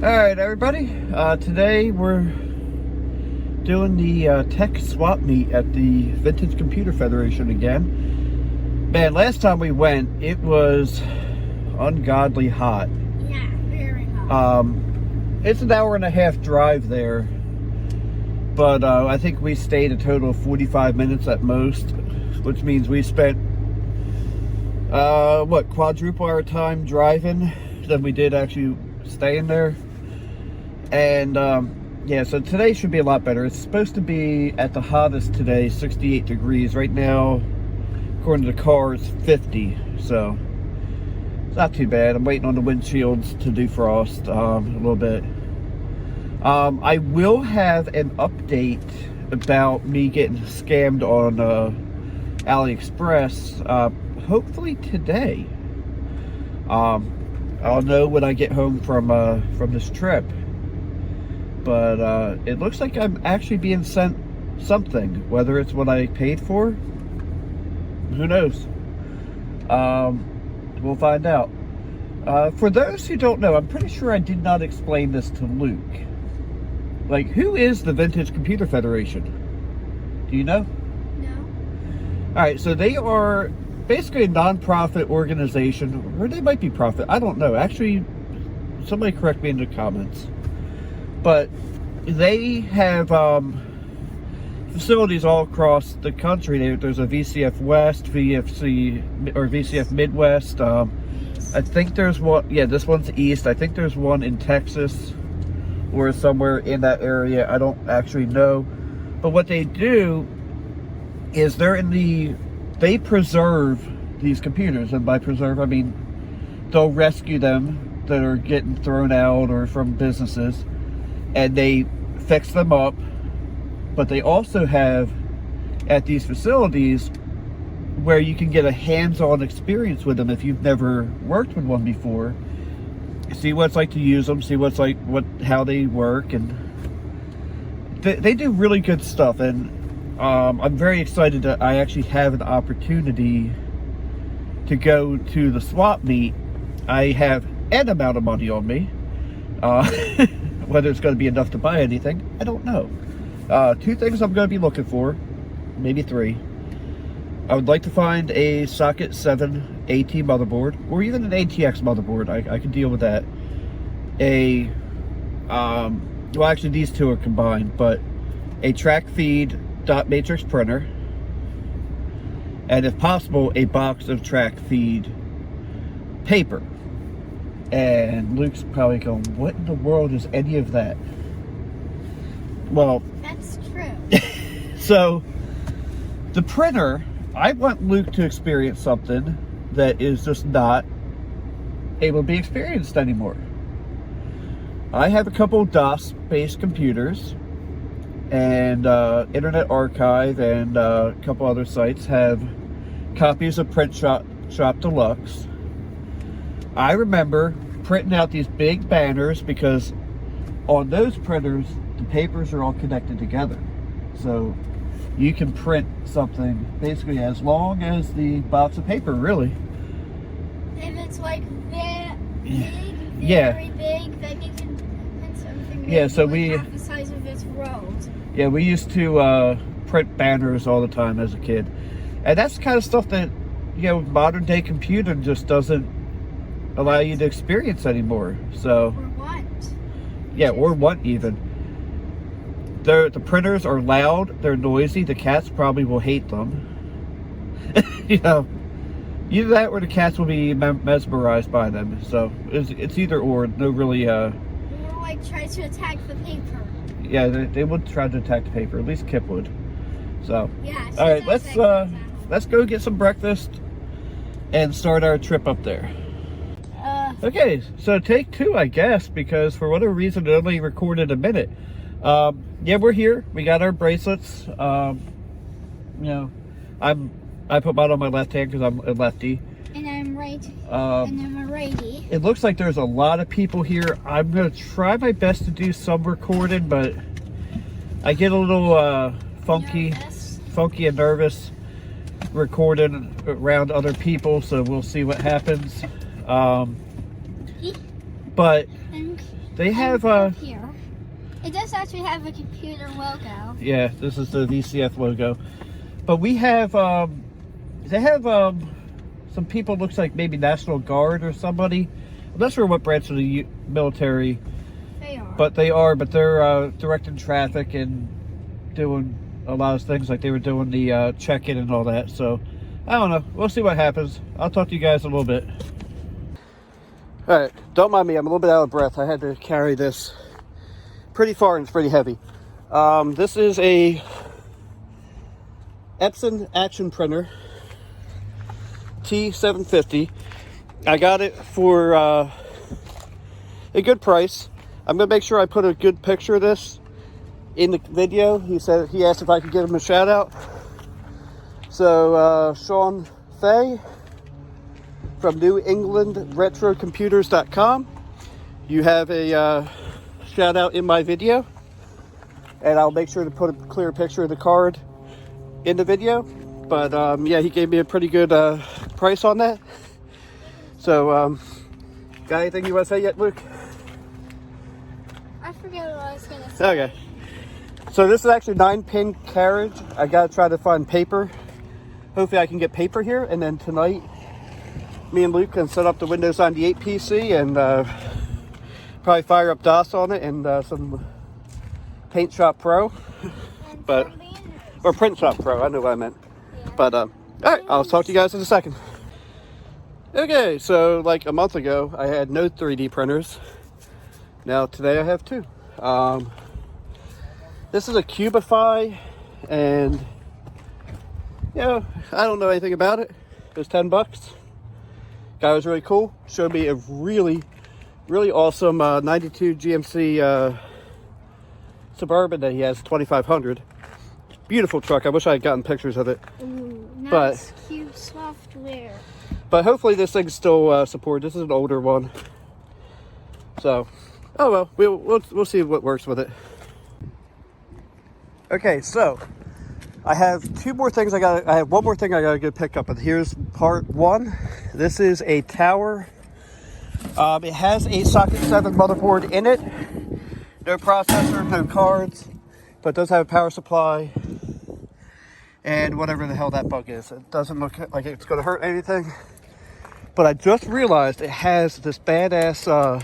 Alright, everybody. Today we're doing the tech swap meet at the Vintage Computer Federation again. Man, last time we went, it was ungodly hot. Yeah, very hot. It's an hour and a half drive there, but I think we stayed a total of 45 minutes at most, which means we spent quadruple our time driving than we did actually staying there. And yeah, so today should be a lot better. It's supposed to be at the hottest today, 68 degrees. Right now, according to the car, it's 50, so it's not too bad. I'm waiting on the windshields to defrost a little bit. I will have an update about me getting scammed on AliExpress hopefully today. I'll know when I get home from this trip, but it looks like I'm actually being sent something. Whether it's what I paid for, who knows? We'll find out. For those who don't know, I'm pretty sure I did not explain this to Luke. Like, who is the Vintage Computer Federation? Do you know? No. Alright, so they are basically a non-profit organization, or they might be profit, I don't know. Actually, somebody correct me in the comments. But they have facilities all across the country. There's a VCF West, VCF Midwest. I think there's one, yeah, this one's East. I think there's one in Texas or somewhere in that area. I don't actually know. But what they do is they preserve these computers, and by preserve I mean they'll rescue them that are getting thrown out or from businesses, and they fix them up. But they also have at these facilities where you can get a hands-on experience with them if you've never worked with one before. See what it's like to use them, see how they work, and they do really good stuff. And I'm very excited that I actually have an opportunity to go to the swap meet. I have an amount of money on me. Whether it's going to be enough to buy anything, I don't know. Two things I'm going to be looking for, maybe three. I would like to find a Socket 7 AT motherboard, or even an ATX motherboard. I can deal with that. Well, actually these two are combined, but a track feed dot matrix printer, and if possible a box of track feed paper. And Luke's probably going, what in the world is any of that? Well, That's true. so the printer, I want Luke to experience something that is just not able to be experienced anymore. I have a couple DOS-based computers, and Internet Archive and a couple other sites have copies of Print Shop Deluxe. I remember printing out these big banners because on those printers the papers are all connected together, so you can print something basically as long as the box of paper, really. If it's like very big, then you can print something. Yeah, so half the size of this road. Yeah, we used to print banners all the time as a kid, and that's the kind of stuff that, you know, modern day computer just doesn't allow you to experience anymore. So, Or what? yeah, or what even. The printers are loud, they're noisy, the cats probably will hate them. You know, either that or the cats will be mesmerized by them. So it's either or. No really Or like try to attack the paper. yeah, they would try to attack the paper, at least Kip would. So Yeah. all right, let's go get some breakfast and start our trip up there. Okay, so take two, I guess, because for whatever reason it only recorded a minute. Yeah, we're here. We got our bracelets. You know, I put mine on my left hand because I'm a lefty. And I'm right. And I'm a righty. It looks like there's a lot of people here. I'm gonna try my best to do some recording, but I get a little funky and nervous recording around other people, so we'll see what happens. But They have here. It does actually have a computer logo. yeah, this is the VCF logo. But we have they have some people, looks like maybe National Guard or somebody. I'm not sure what branch of the military They are. but they're directing traffic and doing a lot of things, like they were doing the check-in and all that. So I don't know, we'll see what happens. I'll talk to you guys in a little bit. All right, don't mind me, I'm a little bit out of breath. I had to carry this pretty far and it's pretty heavy. This is a Epson Action Printer T750. I got it for a good price. I'm gonna make sure I put a good picture of this in the video. He asked if I could give him a shout out. So Sean Fay from New England Retrocomputers.com. You have a shout out in my video, and I'll make sure to put a clear picture of the card in the video. But yeah, he gave me a pretty good price on that. So got anything you want to say yet, Luke? I forget what I was gonna say. Okay. So this is actually 9-pin carriage. I gotta try to find paper. Hopefully I can get paper here, and then tonight me and Luke can set up the Windows 98 PC and probably fire up DOS on it and some Paint Shop Pro, but or Print Shop Pro. I know what I meant. Yeah. But all right, I'll talk to you guys in a second. Okay, so like a month ago, I had no 3D printers. Now today I have two. This is a Cubify, and you know, I don't know anything about it. It was $10. Guy was really cool. Showed me a really awesome 92 GMC Suburban that he has, 2500. Beautiful truck. I wish I had gotten pictures of it. Ooh, But- nice, cute software. But hopefully this thing's still supported. This is an older one. So, oh well, we'll see what works with it. Okay, so I have two more things I have one more thing I gotta go pick up, and here's part one. This is a tower. It has a socket 7 motherboard in it. No processor, no cards, but it does have a power supply and whatever the hell that bug is. It doesn't look like it's gonna hurt anything. But I just realized it has this badass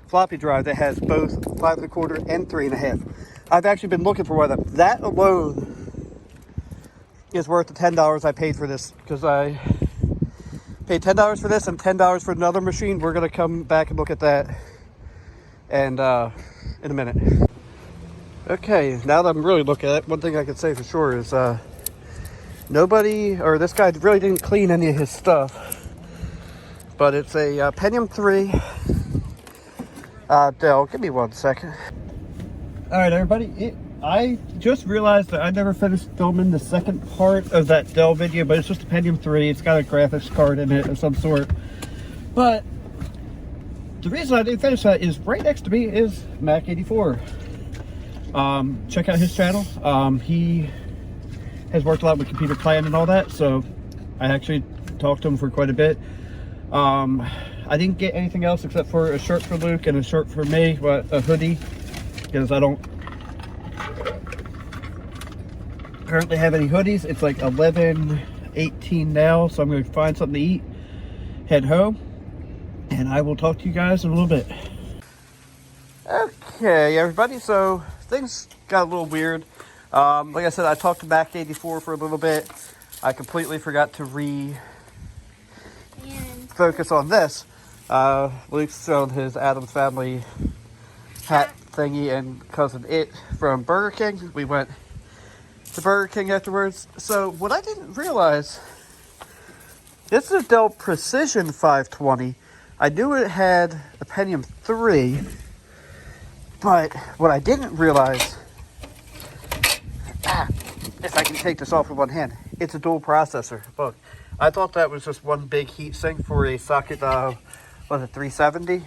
floppy drive that has both 5 1/4 and 3 1/2. I've actually been looking for one of them. That alone is worth the $10 I paid for this, because I paid $10 for this and $10 for another machine. We're gonna come back and look at that and in a minute. Okay, now that I'm really looking at it, one thing I can say for sure is nobody, or this guy really didn't clean any of his stuff. But it's a Pentium 3 Dell. Give me 1 second. All right, everybody. I just realized that I never finished filming the second part of that Dell video, but it's just a Pentium 3. It's got a graphics card in it of some sort. But the reason I didn't finish that is right next to me is Mac84. Check out his channel. He has worked a lot with computer plan and all that, so I actually talked to him for quite a bit. I didn't get anything else except for a shirt for Luke and a shirt for me, but a hoodie, because I don't currently have any hoodies. It's like 11:18 now, so I'm going to find something to eat, head home, and I will talk to you guys in a little bit. Okay, everybody, so things got a little weird. Like I said, I talked to Mac84 for a little bit. I completely forgot to focus on this. Luke's shown his Addams Family hat thingy and cousin It from Burger King. We went to Burger King afterwards. So what I didn't realize, this is a Dell Precision 520. I knew it had a Pentium 3, but what I didn't realize, if I can take this off with one hand, it's a dual processor. Look, I thought that was just one big heat sink for a socket, was it 370?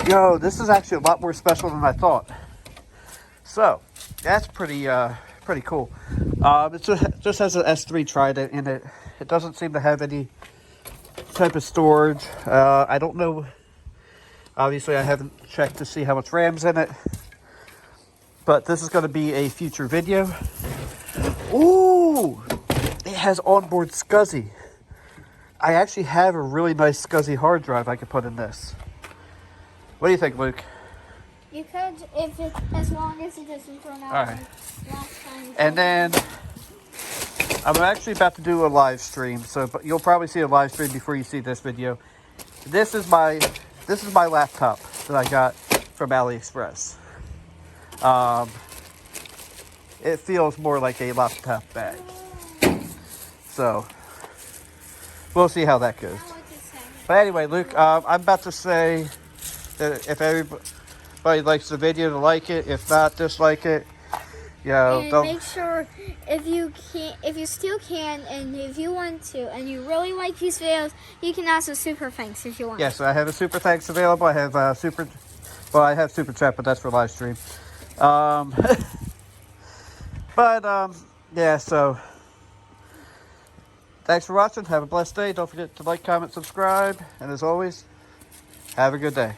Yo, this is actually a lot more special than I thought. So, that's pretty cool. It just has an S3 Trident in it. It doesn't seem to have any type of storage. I don't know Obviously, I haven't checked to see how much RAM's in it. But this is going to be a future video. Ooh! It has onboard SCSI. I actually have a really nice SCSI hard drive I could put in this. What do you think, Luke? You could, if it, as long as it doesn't run out. All right. Like last time. And then I'm actually about to do a live stream, but you'll probably see a live stream before you see this video. This is my laptop that I got from AliExpress. It feels more like a laptop bag. So we'll see how that goes. But anyway, Luke, I'm about to say that if everybody likes the video, to like it. If not, dislike it. You know, And don't. make sure if you still can, and if you want to, and you really like these videos, you can also super thanks if you want. Yes, I have a super thanks available. I have I have super chat, but that's for live stream. Yeah. So thanks for watching. Have a blessed day. Don't forget to like, comment, subscribe, and as always, have a good day.